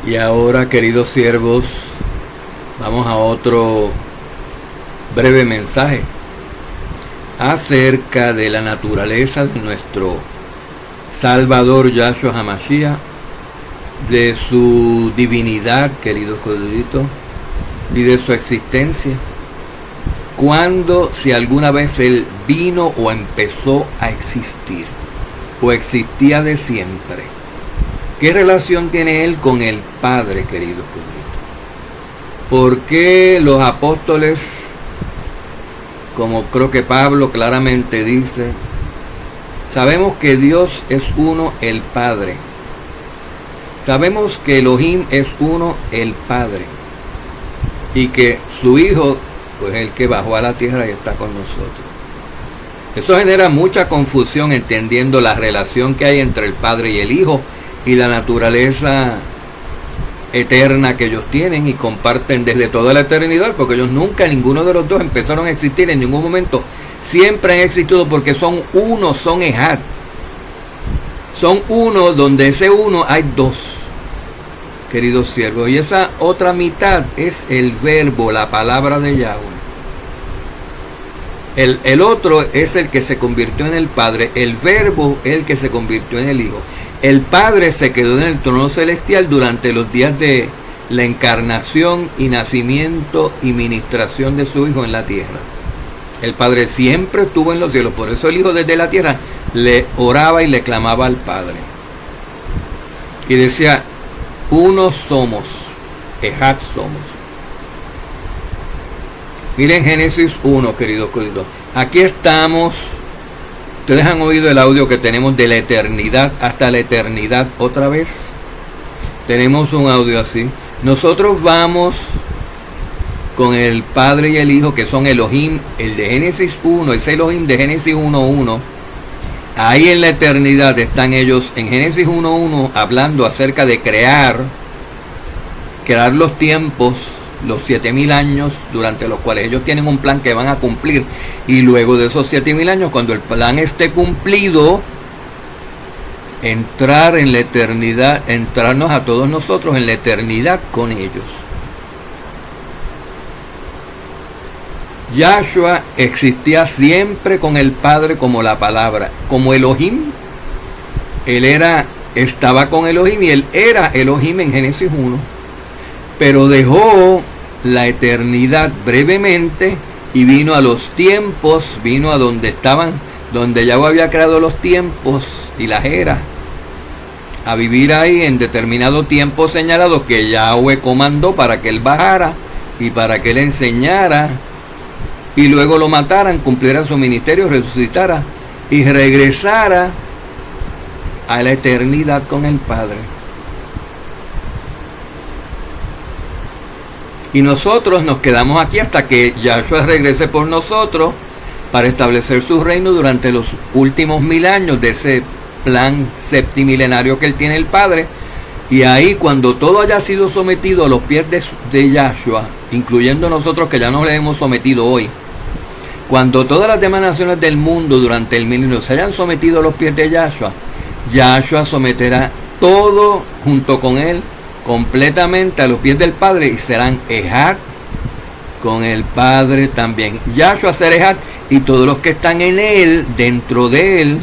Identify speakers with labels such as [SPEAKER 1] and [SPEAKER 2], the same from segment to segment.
[SPEAKER 1] Y ahora, queridos siervos, vamos a otro breve mensaje acerca de la naturaleza de nuestro Salvador Yahshua HaMashiach, de su divinidad, queridos coditos, y de su existencia. Cuando, si alguna vez Él vino o empezó a existir, o existía de siempre. ¿Qué relación tiene Él con el Padre, queridos coditos? ¿Por qué los apóstoles, como creo que Pablo claramente dice, sabemos que Dios es uno, el Padre? Sabemos que Elohim es uno, el Padre, y que su Hijo, pues el que bajó a la tierra y está con nosotros. Eso genera mucha confusión entendiendo la relación que hay entre el Padre y el Hijo y la naturaleza eterna que ellos tienen y comparten desde toda la eternidad, porque ellos nunca, ninguno de los dos empezaron a existir en ningún momento. Siempre han existido porque son uno, son Ejad. Son uno, donde ese uno hay dos, queridos siervos. Y esa otra mitad es el verbo, la palabra de Yahweh. El otro es el que se convirtió en el Padre. El verbo es el que se convirtió en el Hijo. El Padre se quedó en el trono celestial durante los días de la encarnación y nacimiento y ministración de su Hijo en la tierra. El Padre siempre estuvo en los cielos. Por eso el Hijo desde la tierra le oraba y le clamaba al Padre. Y decía, uno somos, Ejad somos. Miren Génesis 1, queridos coditos. Aquí estamos. Ustedes han oído el audio que tenemos de la eternidad hasta la eternidad otra vez. Tenemos un audio así. Nosotros vamos con el Padre y el Hijo, que son Elohim, el de Génesis 1, ese Elohim de Génesis 1.1. Ahí en la eternidad están ellos en Génesis 1.1 hablando acerca de crear los tiempos, los 7,000 años durante los cuales ellos tienen un plan que van a cumplir, y luego de esos 7,000 años, cuando el plan esté cumplido, entrar en la eternidad, entrarnos a todos nosotros en la eternidad con ellos. Yahshua existía siempre con el Padre como la palabra, como Elohim. Él estaba con Elohim y él era Elohim en Génesis 1. Pero dejó la eternidad brevemente y vino a los tiempos, vino a donde estaban, donde Yahweh había creado los tiempos y las eras, a vivir ahí en determinado tiempo señalado que Yahweh comandó para que él bajara y para que él enseñara y luego lo mataran, cumpliera su ministerio, resucitara y regresara a la eternidad con el Padre. Y nosotros nos quedamos aquí hasta que Yahshua regrese por nosotros para establecer su reino durante los últimos 1000 años de ese plan septimilenario que él tiene el Padre. Y ahí, cuando todo haya sido sometido a los pies de Yahshua, incluyendo nosotros que ya nos le hemos sometido hoy, cuando todas las demás naciones del mundo durante el milenio se hayan sometido a los pies de Yahshua, Yahshua someterá todo junto con él completamente a los pies del Padre y serán Ejad con el Padre también. Yahshua será Ejad y todos los que están en él, dentro de él,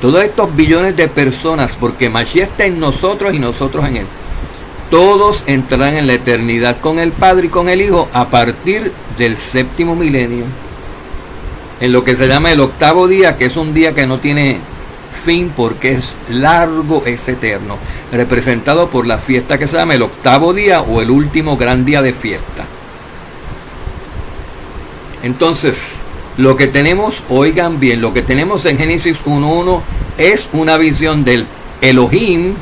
[SPEAKER 1] todos estos billones de personas, porque Mashiach está en nosotros y nosotros en él, todos entrarán en la eternidad con el Padre y con el Hijo a partir del 7º milenio, en lo que se llama el 8º día, que es un día que no tiene fin porque es largo, es eterno, representado por la fiesta que se llama el 8º día o el último gran día de fiesta. Entonces, lo que tenemos, oigan bien, lo que tenemos en Génesis 1.1 es una visión del Elohim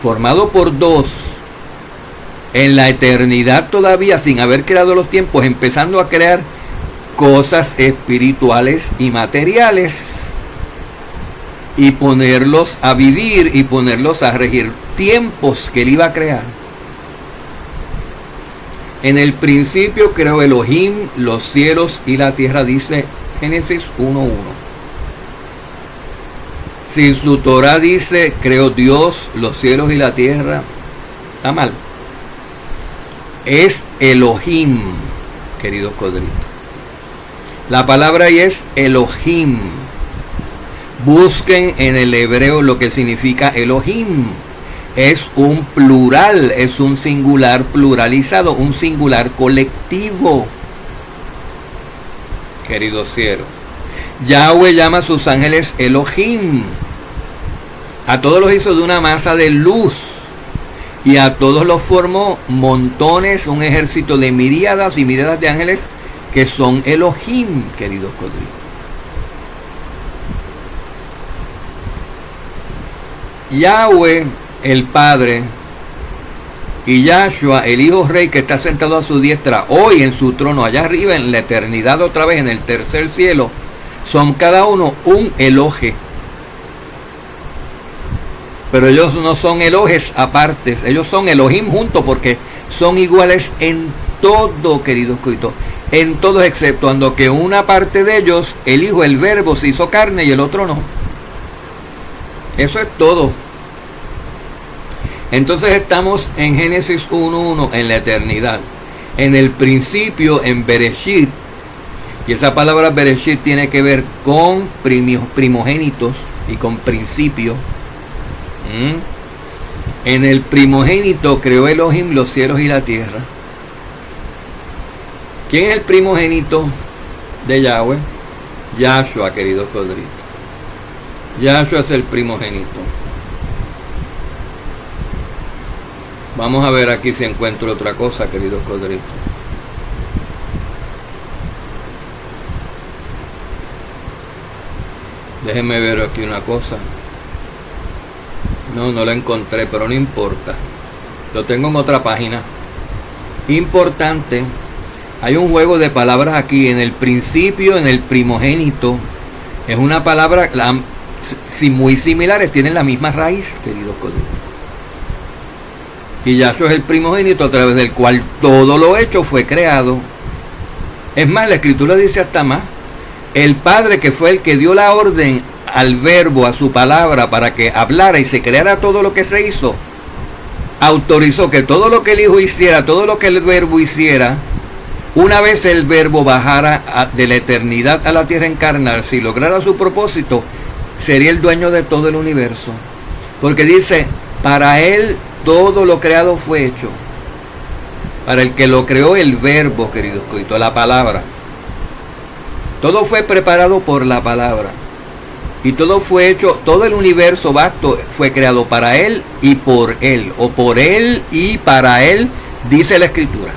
[SPEAKER 1] formado por dos en la eternidad todavía, sin haber creado los tiempos, empezando a crear cosas espirituales y materiales y ponerlos a vivir y ponerlos a regir, tiempos que él iba a crear. En el principio creó Elohim los cielos y la tierra, dice Génesis 1.1. Si su Torah dice creó Dios los cielos y la tierra, está mal. Es Elohim, queridos codritos. La palabra ahí es Elohim. Busquen en el hebreo lo que significa Elohim. Es un plural, es un singular pluralizado, un singular colectivo. Queridos cielos, Yahweh llama a sus ángeles Elohim. A todos los hizo de una masa de luz. Y a todos los formó montones, un ejército de miríadas y miríadas de ángeles que son Elohim, queridos codritos. Yahweh, el Padre, y Yahshua, el Hijo Rey, que está sentado a su diestra hoy en su trono, allá arriba en la eternidad, otra vez en el tercer cielo, son cada uno un Elohe. Pero ellos no son Elohes apartes, ellos son Elohim juntos porque son iguales en todo, queridos coitos, en todo exceptuando que una parte de ellos, el Hijo, el Verbo, se hizo carne y el otro no. Eso es todo. Entonces estamos en Génesis 1:1, en la eternidad, en el principio, en Bereshit, y esa palabra Bereshit tiene que ver con primogénitos y con principio. En el primogénito creó Elohim los cielos y la tierra. ¿Quién es el primogénito de Yahweh? Yahshua, queridos codritos. Yahshua es el primogénito. Vamos a ver aquí si encuentro otra cosa, queridos codritos. Déjenme ver aquí una cosa. No lo encontré, pero no importa. Lo tengo en otra página. Importante. Hay un juego de palabras aquí. En el principio, en el primogénito. Es una palabra muy similares. Tienen la misma raíz, queridos codritos. Y Yahshua es el primogénito a través del cual todo lo hecho fue creado. Es más, la Escritura dice hasta más. El Padre, que fue el que dio la orden al Verbo, a su palabra, para que hablara y se creara todo lo que se hizo, autorizó que todo lo que el Hijo hiciera, todo lo que el Verbo hiciera, una vez el Verbo bajara de la eternidad a la tierra a encarnarse y lograra su propósito, sería el dueño de todo el universo. Porque dice, para Él todo lo creado fue hecho. Para el que lo creó, el Verbo, queridos coitos, la palabra. Todo fue preparado por la palabra. Y todo fue hecho, todo el universo vasto fue creado para Él y por Él. O por Él y para Él, dice la Escritura.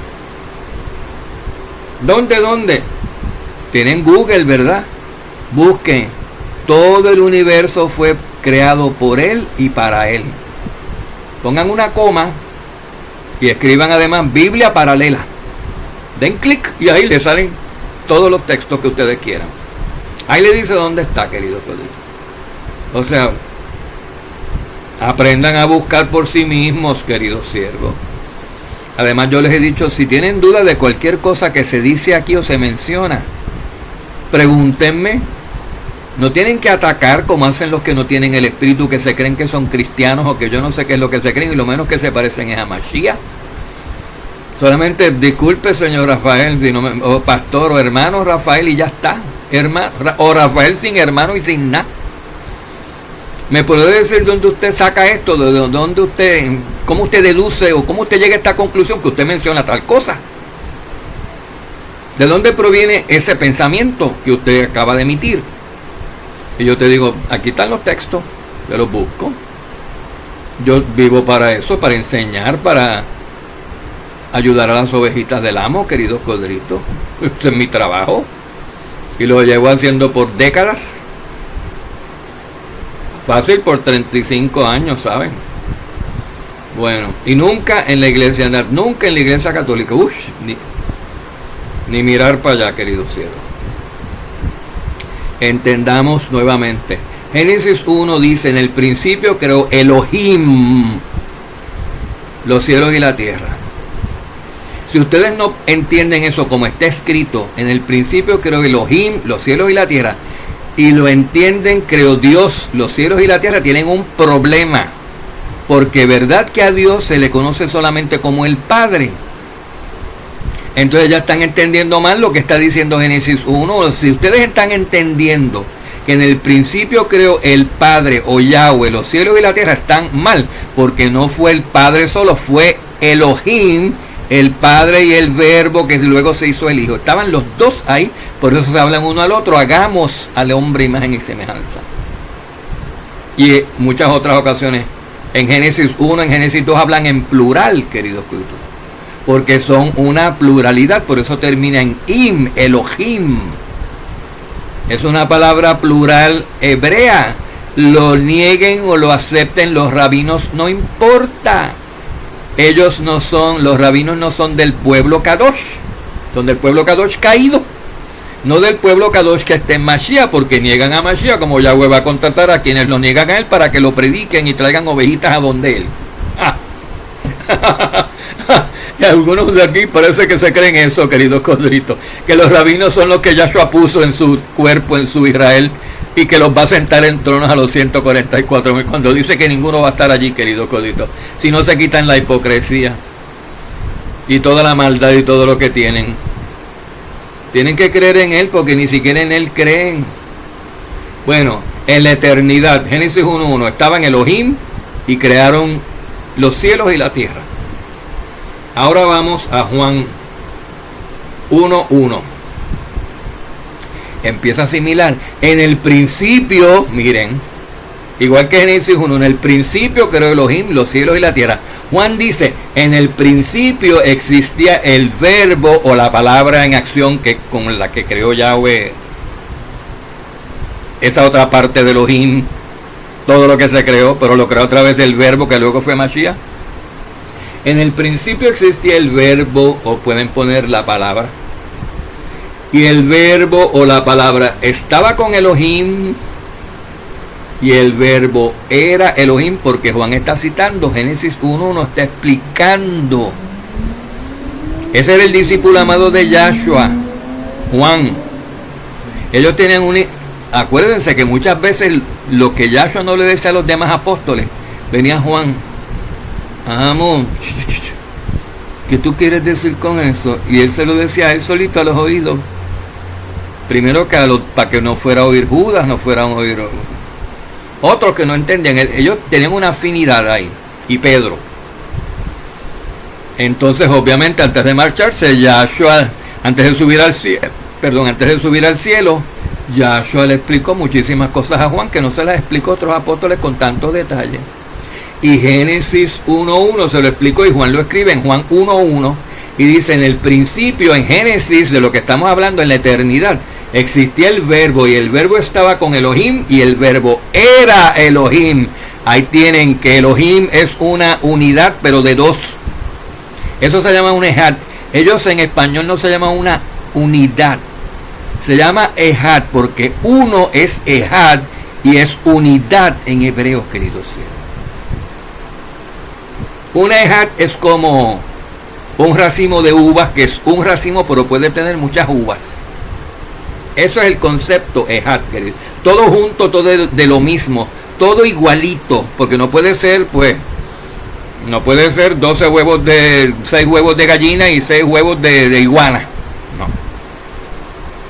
[SPEAKER 1] ¿Dónde? Tienen Google, ¿verdad? Busquen. Todo el universo fue creado por Él y para Él. Pongan una coma y escriban además Biblia paralela. Den clic y ahí le salen todos los textos que ustedes quieran. Ahí le dice dónde está, querido codritos. O sea, aprendan a buscar por sí mismos, queridos siervos. Además, yo les he dicho, si tienen duda de cualquier cosa que se dice aquí o se menciona, pregúntenme. No tienen que atacar como hacen los que no tienen el espíritu, que se creen que son cristianos o que yo no sé qué es lo que se creen y lo menos que se parecen es a Mashiach. Solamente disculpe, señor Rafael, si no o pastor o hermano Rafael y ya está. O Rafael sin hermano y sin nada. ¿Me puede decir dónde usted saca esto? ¿De dónde usted, cómo usted deduce o cómo usted llega a esta conclusión que usted menciona tal cosa? ¿De dónde proviene ese pensamiento que usted acaba de emitir? Y yo te digo, aquí están los textos, yo los busco. Yo vivo para eso, para enseñar, para ayudar a las ovejitas del amo, queridos codritos. Este es mi trabajo. Y lo llevo haciendo por décadas. Fácil, por 35 años, ¿saben? Bueno, y nunca en la iglesia católica, ni mirar para allá, queridos cielos. Entendamos nuevamente. Génesis 1 dice, en el principio creó Elohim los cielos y la tierra. Si ustedes no entienden eso como está escrito, en el principio creó Elohim los cielos y la tierra, y lo entienden, creó Dios los cielos y la tierra, tienen un problema. porque verdad que a Dios se le conoce solamente como el Padre. Entonces ya están entendiendo mal lo que está diciendo Génesis 1. Si ustedes están entendiendo que en el principio creó el Padre o Yahweh, los cielos y la tierra, están mal, porque no fue el Padre solo, fue Elohim, el Padre y el Verbo que luego se hizo el Hijo. Estaban los dos ahí, por eso se hablan uno al otro, hagamos al hombre imagen y semejanza. Y en muchas otras ocasiones, en Génesis 1, en Génesis 2 hablan en plural, queridos cultos, porque son una pluralidad, por eso termina en im, Elohim. Es una palabra plural hebrea. Lo nieguen o lo acepten los rabinos, no importa. Los rabinos no son del pueblo Kadosh, son del pueblo Kadosh caído, no del pueblo Kadosh que está en Mashiach, porque niegan a Mashiach, como Yahweh va a contratar a quienes lo niegan a él para que lo prediquen y traigan ovejitas a donde él. Y algunos de aquí parece que se creen eso, queridos corderitos, que los rabinos son los que Yahshua puso en su cuerpo, en su Israel, y que los va a sentar en tronos a los 144,000, cuando dice que ninguno va a estar allí, queridos corderitos, si no se quitan la hipocresía y toda la maldad y todo lo que tienen. Tienen que creer en él, porque ni siquiera en él creen. Bueno, en la eternidad, Génesis 1:1, estaban Elohim y crearon los cielos y la tierra. Ahora vamos a Juan 1:1. Empieza similar. En el principio, miren, igual que Génesis 1, en el principio creó Elohim los cielos y la tierra. Juan dice, en el principio existía el verbo o la palabra en acción que con la que creó Yahweh, esa otra parte de Elohim, todo lo que se creó, pero lo creó a través del verbo que luego fue Mashiach. En el principio existía el verbo, o pueden poner la palabra, y el verbo o la palabra estaba con Elohim, y el verbo era Elohim, porque Juan está citando Génesis 1:1, está explicando. Ese era el discípulo amado de Yahshua, Juan. Ellos tenían acuérdense que muchas veces lo que Yahshua no le decía a los demás apóstoles, venía Juan, amor, ¿qué tú quieres decir con eso? Y él se lo decía a él solito a los oídos. Primero que para que no fuera a oír Judas, no fuera a oír otros que no entendían. Ellos tenían una afinidad ahí. Y Pedro. Entonces, obviamente, antes de marcharse, Yahshua, antes de subir al cielo, Yahshua le explicó muchísimas cosas a Juan que no se las explicó a otros apóstoles con tanto detalle. Y Génesis 1:1 se lo explicó, y Juan lo escribe en Juan 1:1, y dice: en el principio, en Génesis, de lo que estamos hablando, en la eternidad, existía el verbo, y el verbo estaba con Elohim, y el verbo era Elohim. Ahí tienen que Elohim es una unidad, pero de dos. Eso se llama un ejad. Ellos en español no se llama una unidad, se llama ejad, porque uno es ejad y es unidad en hebreo, queridos cielos. Un ejad es como un racimo de uvas, que es un racimo pero puede tener muchas uvas. Eso es el concepto ejad, querido. Todo junto, todo de lo mismo, todo igualito, porque no puede ser, pues, no puede ser 6 huevos de gallina y 6 huevos de iguana. No.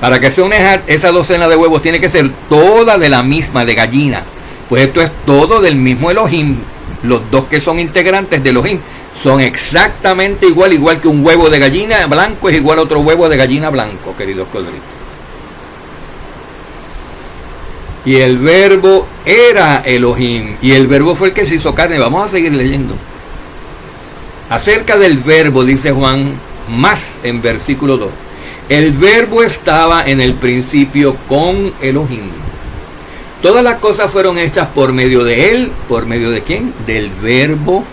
[SPEAKER 1] Para que sea un ejad, esa docena de huevos tiene que ser toda de la misma, de gallina. Pues esto es todo del mismo Elohim. Los dos que son integrantes de Elohim son exactamente igual que un huevo de gallina blanco es igual a otro huevo de gallina blanco, queridos corderitos. Y el verbo era Elohim, y el verbo fue el que se hizo carne. Vamos a seguir leyendo. Acerca del verbo, dice Juan más en versículo 2. El verbo estaba en el principio con Elohim. Todas las cosas fueron hechas por medio de él. ¿Por medio de quién? Del verbo.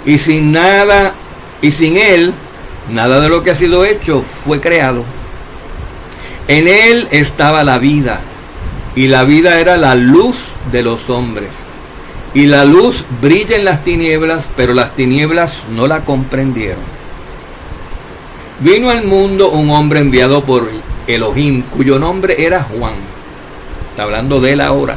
[SPEAKER 1] Y sin él, nada de lo que ha sido hecho fue creado. En él estaba la vida, y la vida era la luz de los hombres. Y la luz brilla en las tinieblas, pero las tinieblas no la comprendieron. Vino al mundo un hombre enviado por Elohim, cuyo nombre era Juan. Está hablando de él ahora.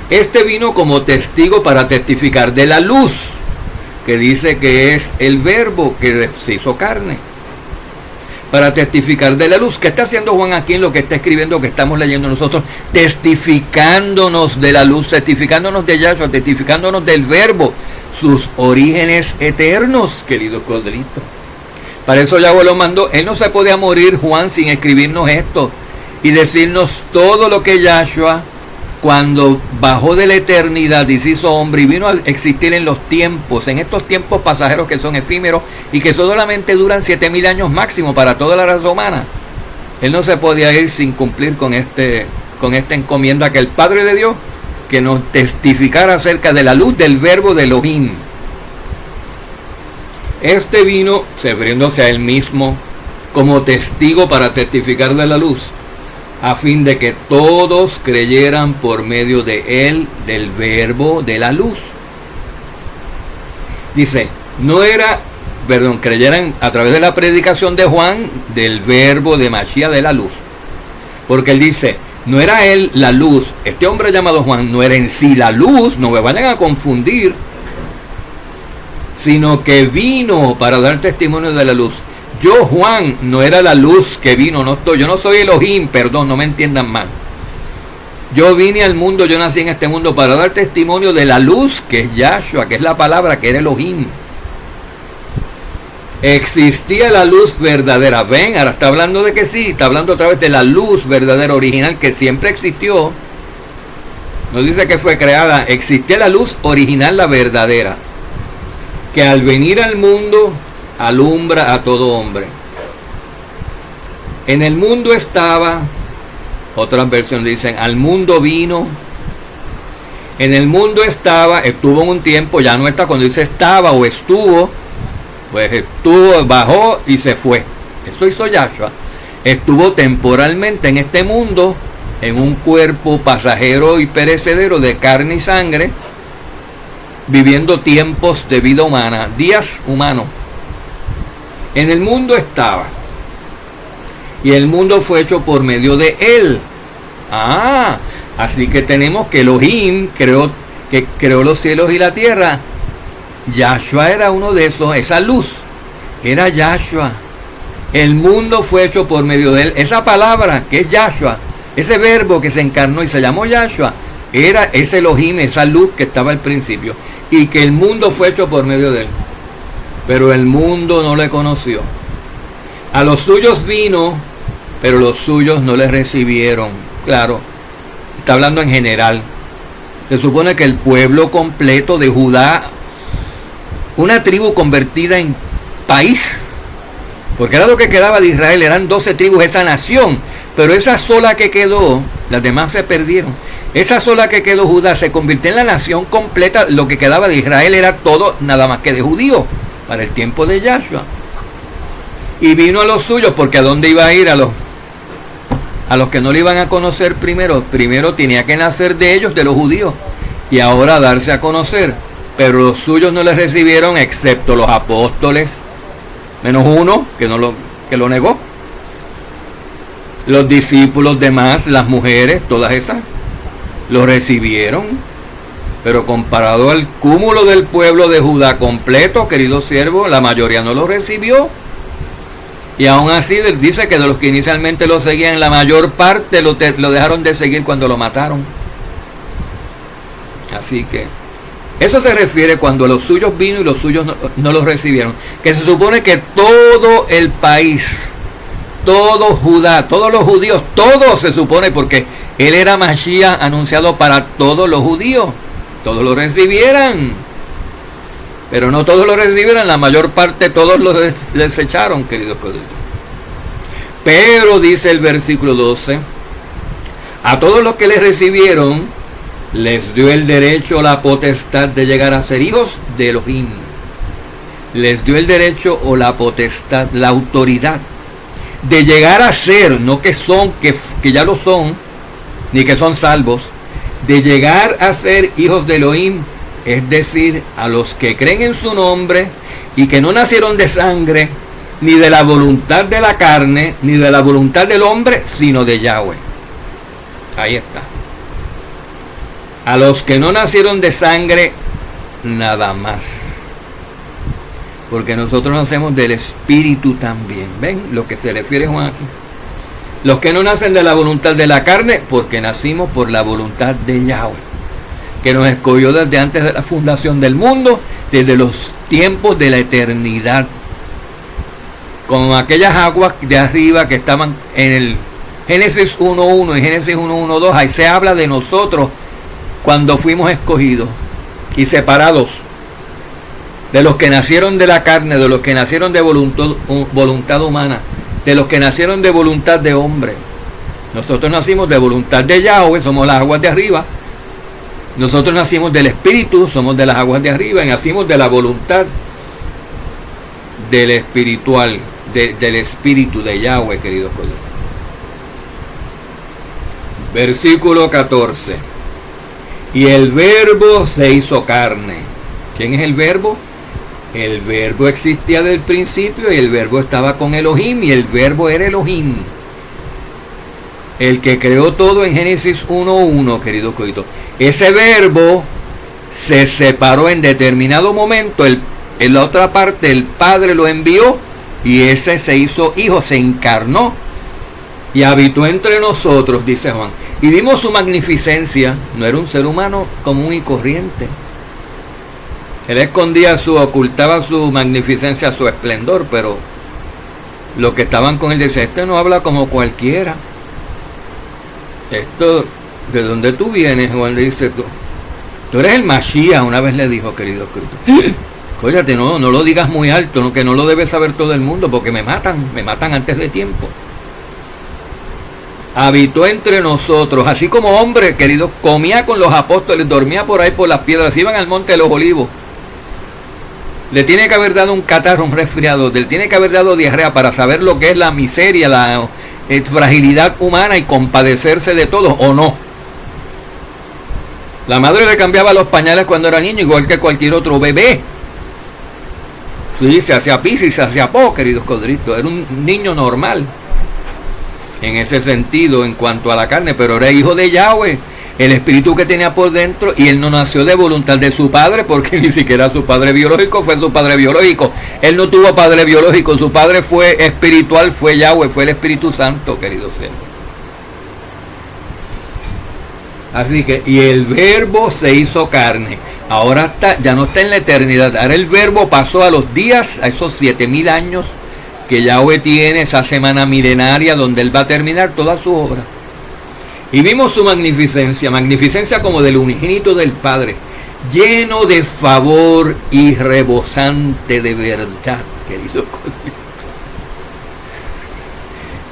[SPEAKER 1] Este vino como testigo para testificar de la luz, que dice que es el verbo que se hizo carne. Para testificar de la luz. ¿Qué está haciendo Juan aquí en lo que está escribiendo, que estamos leyendo nosotros? Testificándonos de la luz, testificándonos de Yahshua, testificándonos del verbo, sus orígenes eternos, querido Cordrito. Para eso Yahweh lo mandó. Él no se podía morir, Juan, sin escribirnos esto y decirnos todo lo que Yahshua, cuando bajó de la eternidad y se hizo hombre y vino a existir en los tiempos, en estos tiempos pasajeros que son efímeros y que solamente duran 7000 años máximo para toda la raza humana. Él no se podía ir sin cumplir con esta encomienda que el Padre le dio, que nos testificara acerca de la luz del verbo de Elohim. Este vino, refiriéndose a él mismo, como testigo para testificar de la luz, a fin de que todos creyeran por medio de él, del verbo de la luz. Dice, creyeran a través de la predicación de Juan, del verbo de Mashiach de la luz. Porque él dice, no era él la luz, este hombre llamado Juan no era en sí la luz, no me vayan a confundir, sino que vino para dar testimonio de la luz. Yo, Juan, no era la luz que vino, yo no soy Elohim, perdón, no me entiendan mal. Yo vine al mundo, yo nací en este mundo para dar testimonio de la luz, que es Yahshua, que es la palabra, que era Elohim. Existía la luz verdadera. Ven, ahora está hablando de que sí, está hablando otra vez de la luz verdadera original que siempre existió. No dice que fue creada, existía la luz original, la verdadera, que al venir al mundo alumbra a todo hombre. En el mundo estaba, otras versiones dicen, al mundo vino. En el mundo estaba, estuvo en un tiempo, ya no está, cuando dice estaba o estuvo, pues estuvo, bajó y se fue. Eso hizo Yahshua. Estuvo temporalmente en este mundo, en un cuerpo pasajero y perecedero de carne y sangre, viviendo tiempos de vida humana, días humanos. En el mundo estaba, y el mundo fue hecho por medio de él. Así que tenemos que Elohim creó los cielos y la tierra. Yahshua era uno de esos, esa luz era Yahshua. El mundo fue hecho por medio de él. Esa palabra que es Yahshua, ese verbo que se encarnó y se llamó Yahshua, era ese Elohim, esa luz que estaba al principio, y que el mundo fue hecho por medio de él. Pero el mundo no le conoció. A los suyos vino, pero los suyos no le recibieron. Claro, está hablando en general. Se supone que el pueblo completo de Judá, una tribu convertida en país, porque era lo que quedaba de Israel, eran 12 tribus, esa nación, pero esa sola que quedó, las demás se perdieron. Esa sola que quedó, Judá, se convirtió en la nación completa. Lo que quedaba de Israel era todo, nada más que de judíos, para el tiempo de Yahshua. Y vino a los suyos, porque ¿a dónde iba a ir? A los que no le iban a conocer primero tenía que nacer de ellos, de los judíos, y ahora darse a conocer. Pero los suyos no les recibieron, excepto los apóstoles, menos uno que lo negó. Los discípulos demás, las mujeres, todas esas, lo recibieron. Pero comparado al cúmulo del pueblo de Judá completo, querido siervo, la mayoría no lo recibió. Y aún así dice que de los que inicialmente lo seguían, la mayor parte lo dejaron de seguir cuando lo mataron. Así que eso se refiere cuando los suyos vino y los suyos no los recibieron. Que se supone que todo el país, todo Judá, todos los judíos, todos se supone, porque él era Mashiach anunciado para todos los judíos, todos lo recibieran. Pero no todos lo recibieron, la mayor parte todos lo desecharon, queridos coditos. Pero dice el versículo 12, a todos los que le recibieron, les dio el derecho, la potestad de llegar a ser hijos de Elohim. Les dio el derecho o la potestad, la autoridad de llegar a ser, no que son, que ya lo son, ni que son salvos, de llegar a ser hijos de Elohim. Es decir, a los que creen en su nombre y que no nacieron de sangre, ni de la voluntad de la carne, ni de la voluntad del hombre, sino de Yahweh. Ahí está. A los que no nacieron de sangre, nada más. Porque nosotros nacemos del Espíritu también. ¿Ven lo que se refiere Juan aquí? Los que no nacen de la voluntad de la carne, porque nacimos por la voluntad de Yahweh, que nos escogió desde antes de la fundación del mundo, desde los tiempos de la eternidad. Con aquellas aguas de arriba que estaban en el Génesis 1.1 y Génesis 1.1.2, ahí se habla de nosotros cuando fuimos escogidos y separados de los que nacieron de la carne, de los que nacieron de voluntad humana, de los que nacieron de voluntad de hombre. Nosotros nacimos de voluntad de Yahweh, somos las aguas de arriba. Nosotros nacimos del Espíritu, somos de las aguas de arriba, y nacimos de la voluntad del espiritual, del Espíritu de Yahweh, queridos colegas. Versículo 14. Y el Verbo se hizo carne. ¿Quién es el Verbo? El Verbo existía del principio y el Verbo estaba con Elohim y el Verbo era Elohim. El que creó todo en Génesis 1.1, queridos coitos. Ese Verbo se separó en determinado momento, en la otra parte el Padre lo envió y ese se hizo hijo, se encarnó y habitó entre nosotros, dice Juan. Y vimos su magnificencia, no era un ser humano común y corriente. Él ocultaba su magnificencia, su esplendor, pero los que estaban con él decían, este no habla como cualquiera. Esto, ¿de dónde tú vienes? Juan le dice, tú eres el Mashiach, una vez le dijo, querido Cristo. Cóllate, no lo digas muy alto, ¿no? Que no lo debe saber todo el mundo, porque me matan antes de tiempo. Habitó entre nosotros, así como hombre, querido, comía con los apóstoles, dormía por ahí por las piedras, iban al monte de los olivos. Le tiene que haber dado un catarro, un resfriado, le tiene que haber dado diarrea para saber lo que es la miseria, la fragilidad humana y compadecerse de todos, ¿o no? La madre le cambiaba los pañales cuando era niño, igual que cualquier otro bebé. Sí, se hacía pis y se hacía po, queridos codritos. Era un niño normal en ese sentido en cuanto a la carne, pero era hijo de Yahweh, el espíritu que tenía por dentro, y él no nació de voluntad de su padre, porque ni siquiera su padre biológico fue su padre biológico. Él no tuvo padre biológico, su padre fue espiritual, fue Yahweh, fue el Espíritu Santo, queridos hermanos. Así que, y el Verbo se hizo carne. Ahora ya no está en la eternidad. Ahora el Verbo pasó a los días, a esos 7000 años que Yahweh tiene, esa semana milenaria donde Él va a terminar toda su obra. Y vimos su magnificencia como del unigénito del Padre, lleno de favor y rebosante de verdad, querido.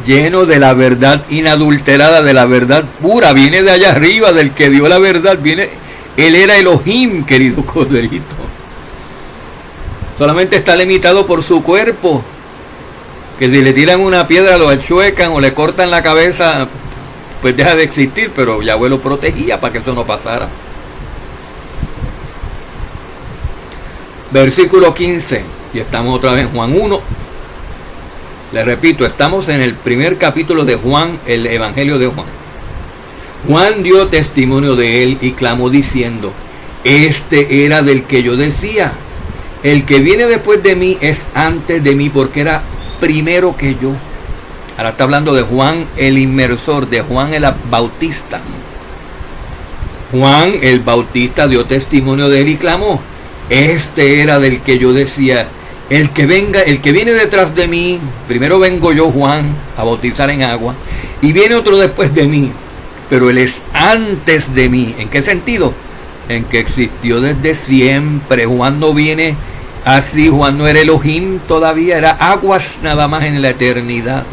[SPEAKER 1] Lleno de la verdad inadulterada, de la verdad pura, viene de allá arriba, del que dio la verdad, él era Elohim, querido Coderito. Solamente está limitado por su cuerpo, que si le tiran una piedra lo achuecan o le cortan la cabeza, pues deja de existir, pero Yahweh lo protegía para que eso no pasara. Versículo 15, y estamos otra vez en Juan 1. Les repito, estamos en el primer capítulo de Juan, el Evangelio de Juan. Juan dio testimonio de él y clamó diciendo, este era del que yo decía, el que viene después de mí es antes de mí porque era primero que yo. Ahora está hablando de Juan el inmersor, de Juan el Bautista. Juan el Bautista dio testimonio de él y clamó, este era del que yo decía, el que viene detrás de mí, primero vengo yo, Juan, a bautizar en agua, y viene otro después de mí, pero él es antes de mí. ¿En qué sentido? En que existió desde siempre. Juan no viene así, Juan no era Elohim todavía, era aguas nada más en la eternidad.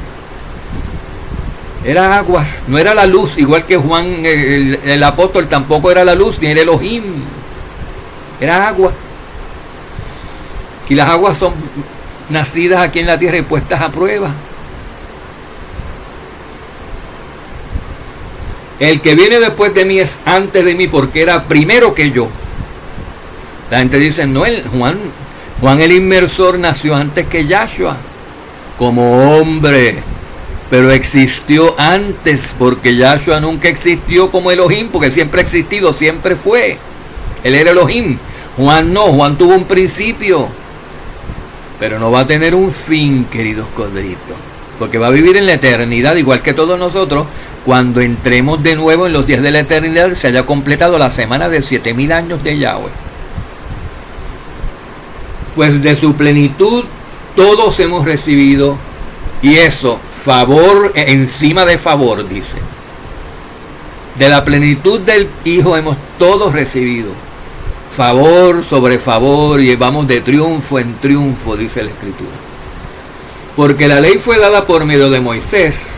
[SPEAKER 1] Era aguas, no era la luz, igual que Juan el apóstol tampoco era la luz, ni era Elohim, era agua. Y las aguas son nacidas aquí en la tierra y puestas a prueba. El que viene después de mí es antes de mí porque era primero que yo. La gente dice, no, Juan el inmersor nació antes que Yahshua, como hombre, pero existió antes, porque Yahshua nunca existió como Elohim, porque siempre ha existido, siempre fue. Él era Elohim. Juan no, Juan tuvo un principio, pero no va a tener un fin, queridos corderitos, porque va a vivir en la eternidad, igual que todos nosotros, cuando entremos de nuevo en los días de la eternidad, se haya completado la semana de 7000 años de Yahweh. Pues de su plenitud todos hemos recibido, y eso, favor encima de favor, dice. De la plenitud del Hijo hemos todos recibido, favor sobre favor, y vamos de triunfo en triunfo, dice la Escritura. Porque la ley fue dada por medio de Moisés,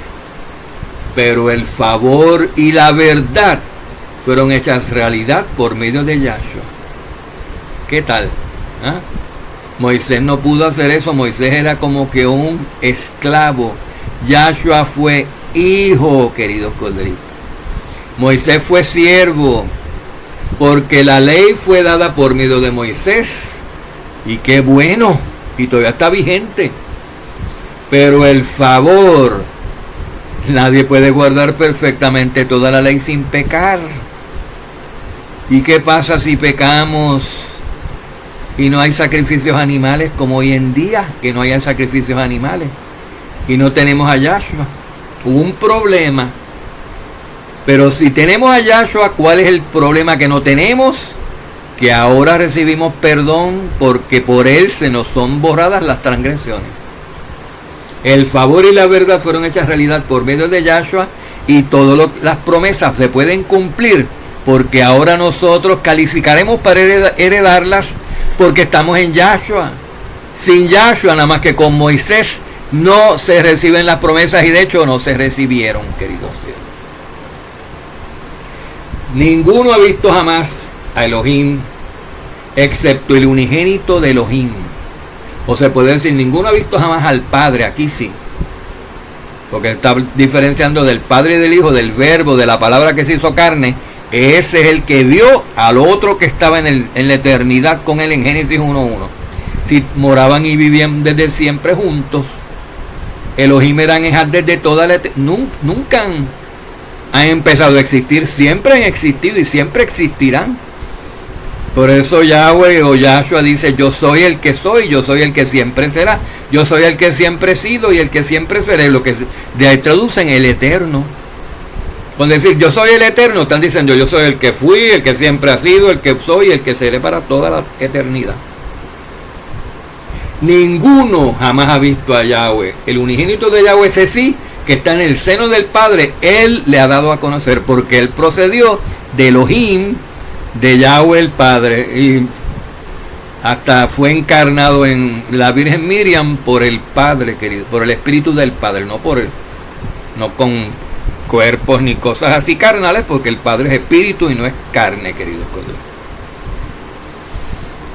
[SPEAKER 1] pero el favor y la verdad fueron hechas realidad por medio de Yahshua. ¿Qué tal? ¿Ah? Moisés no pudo hacer eso. Moisés era como que un esclavo. Yahshua fue hijo, queridos corderitos. Moisés fue siervo, porque la ley fue dada por medio de Moisés, y qué bueno, y todavía está vigente. Pero el favor, nadie puede guardar perfectamente toda la ley sin pecar. ¿Y qué pasa si pecamos y no hay sacrificios animales como hoy en día, que no hay sacrificios animales y no tenemos a Yahshua? Hubo un problema. Pero si tenemos a Yahshua, ¿cuál es el problema que no tenemos? Que ahora recibimos perdón, porque por él se nos son borradas las transgresiones. El favor y la verdad fueron hechas realidad por medio de Yahshua, y todas las promesas se pueden cumplir, porque ahora nosotros calificaremos para heredarlas, porque estamos en Yahshua. Sin Yahshua, nada más que con Moisés, no se reciben las promesas, y de hecho no se recibieron, queridos siervos. Ninguno ha visto jamás a Elohim, excepto el unigénito de Elohim. O se puede decir, ninguno ha visto jamás al Padre. Aquí sí, porque está diferenciando del Padre y del Hijo, del Verbo, de la palabra que se hizo carne. Ese es el que vio al otro que estaba en la eternidad con él en Génesis 1:1. Si moraban y vivían desde siempre juntos, Elohim eran Ejad desde toda la eternidad. Nunca han empezado a existir, siempre han existido y siempre existirán. Por eso Yahweh o Yahshua dice: yo soy el que soy, yo soy el que siempre será, yo soy el que siempre he sido y el que siempre seré. Lo que de ahí traducen el eterno. Con decir yo soy el eterno, están diciendo yo soy el que fui, el que siempre ha sido, el que soy, el que seré para toda la eternidad. Ninguno jamás ha visto a Yahweh. El unigénito de Yahweh, ese sí, que está en el seno del Padre, él le ha dado a conocer, porque él procedió de Elohim, de Yahweh el Padre, y hasta fue encarnado en la Virgen Miriam por el Padre, querido, por el Espíritu del Padre, no con cuerpos ni cosas así carnales, porque el Padre es espíritu y no es carne, queridos colegas.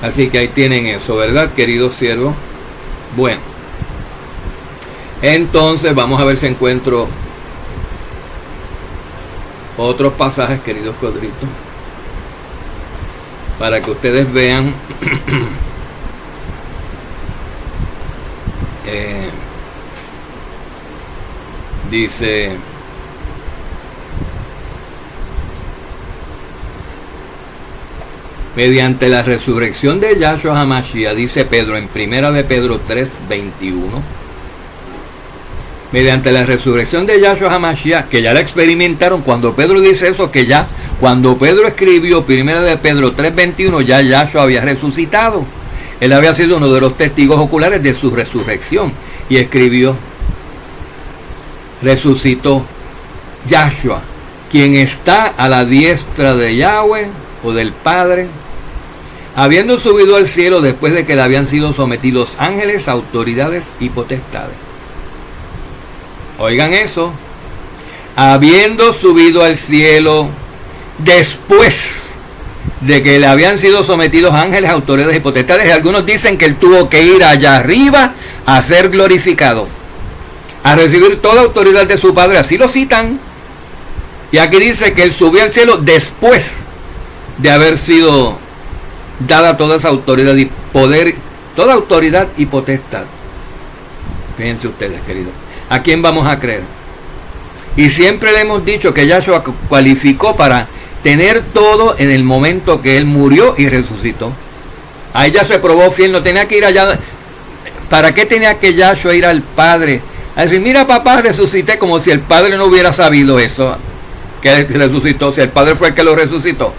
[SPEAKER 1] Así que ahí tienen eso, ¿verdad, queridos siervos? Bueno, entonces vamos a ver si encuentro otros pasajes, queridos codritos, para que ustedes vean dice: mediante la resurrección de Yahshua HaMashiach, dice Pedro en 1 de Pedro 3:21, mediante la resurrección de Yahshua HaMashiach, que ya la experimentaron. Cuando Pedro dice eso, que ya cuando Pedro escribió 1 de Pedro 3:21, ya Yahshua había resucitado. Él había sido uno de los testigos oculares de su resurrección, y escribió: resucitó Yahshua, quien está a la diestra de Yahweh o del Padre, habiendo subido al cielo después de que le habían sido sometidos ángeles, autoridades y potestades. Oigan eso: habiendo subido al cielo después de que le habían sido sometidos ángeles, autoridades y potestades. Y algunos dicen que él tuvo que ir allá arriba a ser glorificado, a recibir toda autoridad de su Padre. Así lo citan. Y aquí dice que él subió al cielo después de haber sido dada toda esa autoridad y poder, toda autoridad y potestad. Fíjense ustedes, queridos. ¿A quién vamos a creer? Y siempre le hemos dicho que Yahshua cualificó para tener todo en el momento que Él murió y resucitó. Ahí ya se probó fiel, no tenía que ir allá. ¿Para qué tenía que Yahshua ir al Padre? A decir, mira papá, resucité, como si el Padre no hubiera sabido eso, que resucitó, si el Padre fue el que lo resucitó.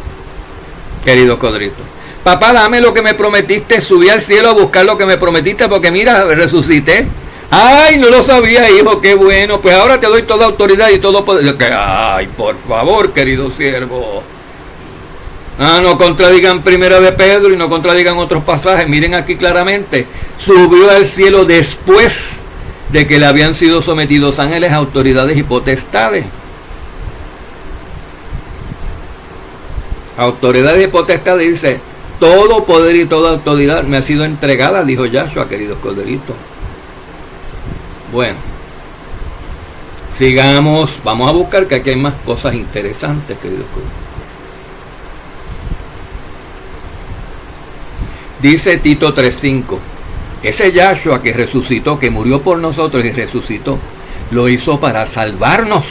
[SPEAKER 1] Querido Codrito, papá, dame lo que me prometiste, subí al cielo a buscar lo que me prometiste, porque mira, resucité. Ay, no lo sabía, hijo, qué bueno, pues ahora te doy toda autoridad y todo poder. Ay, por favor, querido siervo. No contradigan Primera de Pedro y no contradigan otros pasajes. Miren aquí claramente, subió al cielo después de que le habían sido sometidos ángeles, autoridades y potestades. Autoridades y potestades, dice, todo poder y toda autoridad me ha sido entregada, dijo Yahshua, queridos corderitos. Bueno, sigamos, vamos a buscar que aquí hay más cosas interesantes, queridos corderitos. Dice Tito 3:5, ese Yahshua que resucitó, que murió por nosotros y resucitó, lo hizo para salvarnos.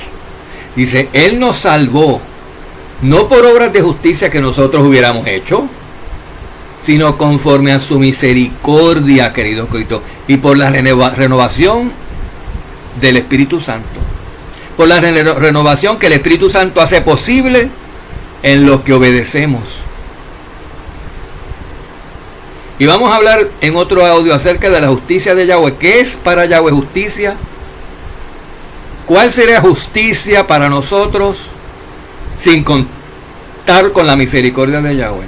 [SPEAKER 1] Dice, Él nos salvó, no por obras de justicia que nosotros hubiéramos hecho, sino conforme a su misericordia, queridos coitos, y por la renovación del Espíritu Santo. Por la renovación que el Espíritu Santo hace posible en los que obedecemos. Y vamos a hablar en otro audio acerca de la justicia de Yahweh. ¿Qué es para Yahweh justicia? ¿Cuál sería justicia para nosotros sin contar con la misericordia de Yahweh?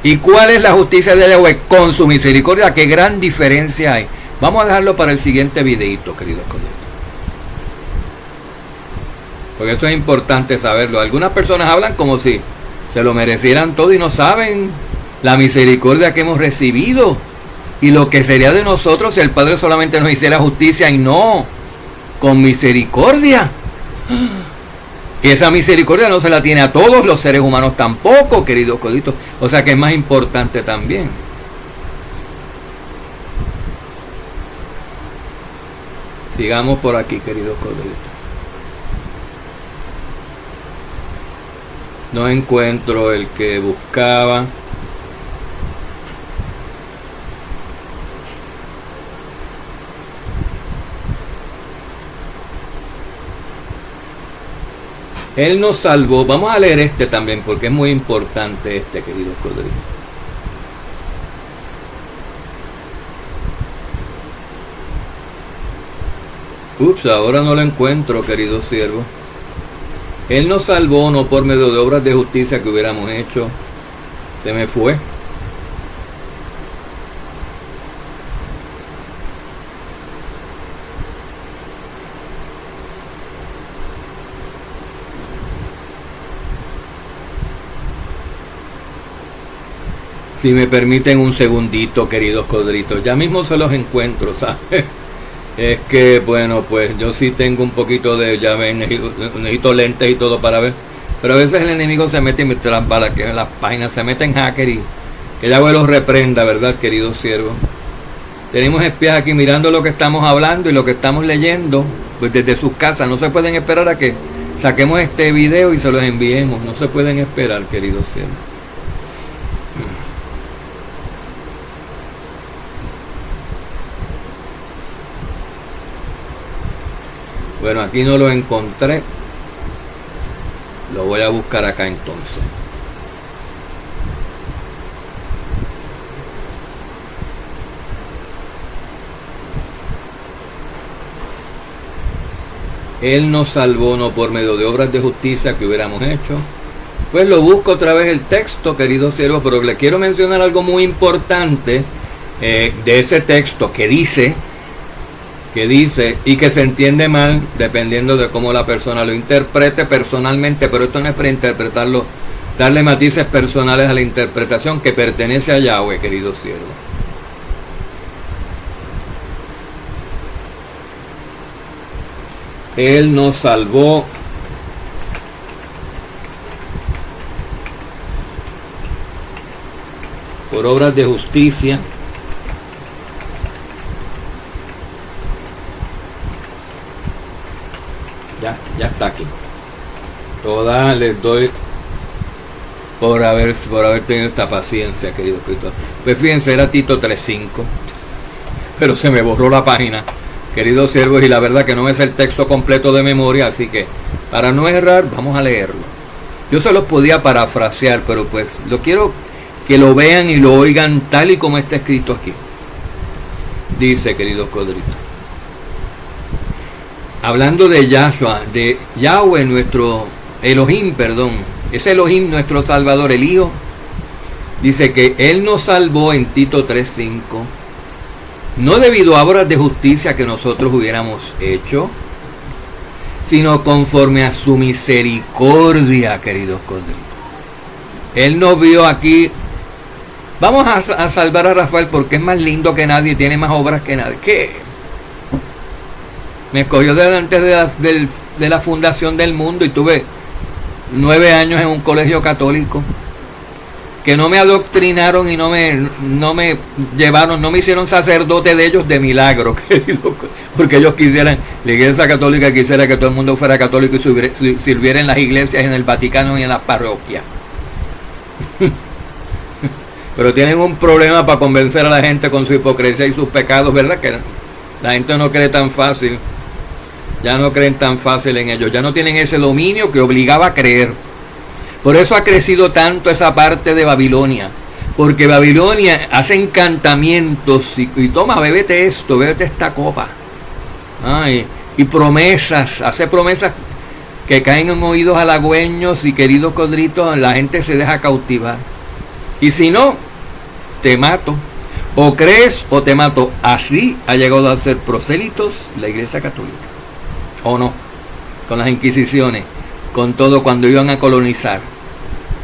[SPEAKER 1] ¿Y cuál es la justicia de Yahweh con su misericordia? ¿Qué gran diferencia hay? Vamos a dejarlo para el siguiente videito, queridos colegas. Porque esto es importante saberlo. Algunas personas hablan como si se lo merecieran todo y no saben la misericordia que hemos recibido y lo que sería de nosotros si el Padre solamente nos hiciera justicia y no con misericordia. Y esa misericordia no se la tiene a todos los seres humanos tampoco, queridos coditos. O sea que es más importante también. Sigamos por aquí, queridos coditos. No encuentro el que buscaba. Él nos salvó. Vamos a leer este también porque es muy importante este, queridos corderitos. Ups, ahora no lo encuentro, queridos siervos. Él nos salvó no por medio de obras de justicia que hubiéramos hecho. Se me fue. Si me permiten un segundito, queridos corderitos, ya mismo se los encuentro, ¿sabes? Es que, bueno, pues yo sí tengo un poquito de, ya ven, necesito lentes y todo para ver, pero a veces el enemigo se mete y me trampa que en las páginas, se mete en hacker y que Yahweh los reprenda, ¿verdad, queridos siervos? Tenemos espías aquí mirando lo que estamos hablando y lo que estamos leyendo, pues desde sus casas. No se pueden esperar a que saquemos este video y se los enviemos, no se pueden esperar, queridos siervos. Bueno, aquí no lo encontré. Lo voy a buscar acá entonces. Él nos salvó no por medio de obras de justicia que hubiéramos hecho. Pues lo busco otra vez el texto, queridos siervos, pero le quiero mencionar algo muy importante de ese texto que dice, y que se entiende mal dependiendo de cómo la persona lo interprete personalmente, pero esto no es para interpretarlo, darle matices personales a la interpretación que pertenece a Yahweh, queridos siervos. Él nos salvó por obras de justicia Ya está aquí. Todas les doy por haber tenido esta paciencia, querido escritor. Pues fíjense, era Tito 3.5, pero se me borró la página, queridos siervos, y la verdad que no me sé el texto completo de memoria, así que para no errar vamos a leerlo. Yo se los podía parafrasear, pero pues lo quiero que lo vean y lo oigan tal y como está escrito aquí. Dice, queridos codritos, hablando de Yahshua, de Yahweh, nuestro Elohim, perdón, es Elohim nuestro Salvador, el Hijo. Dice que Él nos salvó en Tito 3.5, no debido a obras de justicia que nosotros hubiéramos hecho, sino conforme a su misericordia, queridos codritos. Él nos vio aquí. Vamos a salvar a Rafael porque es más lindo que nadie, tiene más obras que nadie. ¿Qué? Me escogió delante de la fundación del mundo y tuve 9 años en un colegio católico que no me adoctrinaron y no me llevaron, no me hicieron sacerdote de ellos de milagro, querido, porque ellos quisieran, la Iglesia Católica quisiera que todo el mundo fuera católico y sirviera en las iglesias, en el Vaticano y en las parroquias. Pero tienen un problema para convencer a la gente con su hipocresía y sus pecados, ¿verdad? Que la gente no cree tan fácil. Ya no creen tan fácil en ellos. Ya no tienen ese dominio que obligaba a creer. Por eso ha crecido tanto esa parte de Babilonia. Porque Babilonia hace encantamientos y toma, bébete esto, bébete esta copa. Y promesas, hace promesas que caen en oídos halagüeños y queridos codritos, la gente se deja cautivar. Y si no, te mato. O crees o te mato. Así ha llegado a ser prosélitos la Iglesia Católica. ¿O no? Con las inquisiciones, con todo cuando iban a colonizar.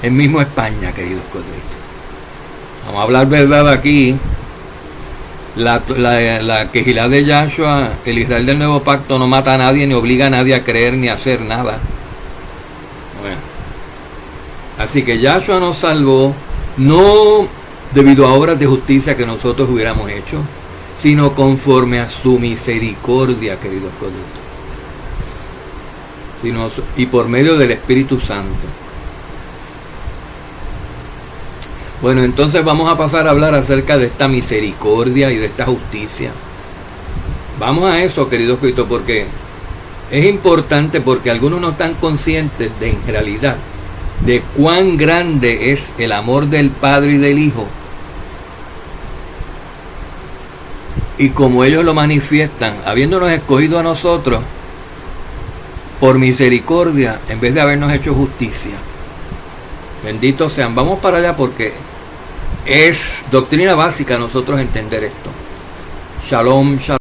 [SPEAKER 1] El mismo España, queridos codritos. Vamos a hablar verdad aquí. La quejilá de Yahshua, el Israel del Nuevo Pacto, no mata a nadie, ni obliga a nadie a creer, ni a hacer nada. Bueno. Así que Yahshua nos salvó, no debido a obras de justicia que nosotros hubiéramos hecho, sino conforme a su misericordia, queridos codritos. Y por medio del Espíritu Santo. Bueno, entonces vamos a pasar a hablar acerca de esta misericordia y de esta justicia. Vamos a eso, queridos codritos, porque es importante, porque algunos no están conscientes de, en realidad, de cuán grande es el amor del Padre y del Hijo. Y como ellos lo manifiestan, habiéndonos escogido a nosotros por misericordia, en vez de habernos hecho justicia. Benditos sean. Vamos para allá porque es doctrina básica nosotros entender esto. Shalom, shalom.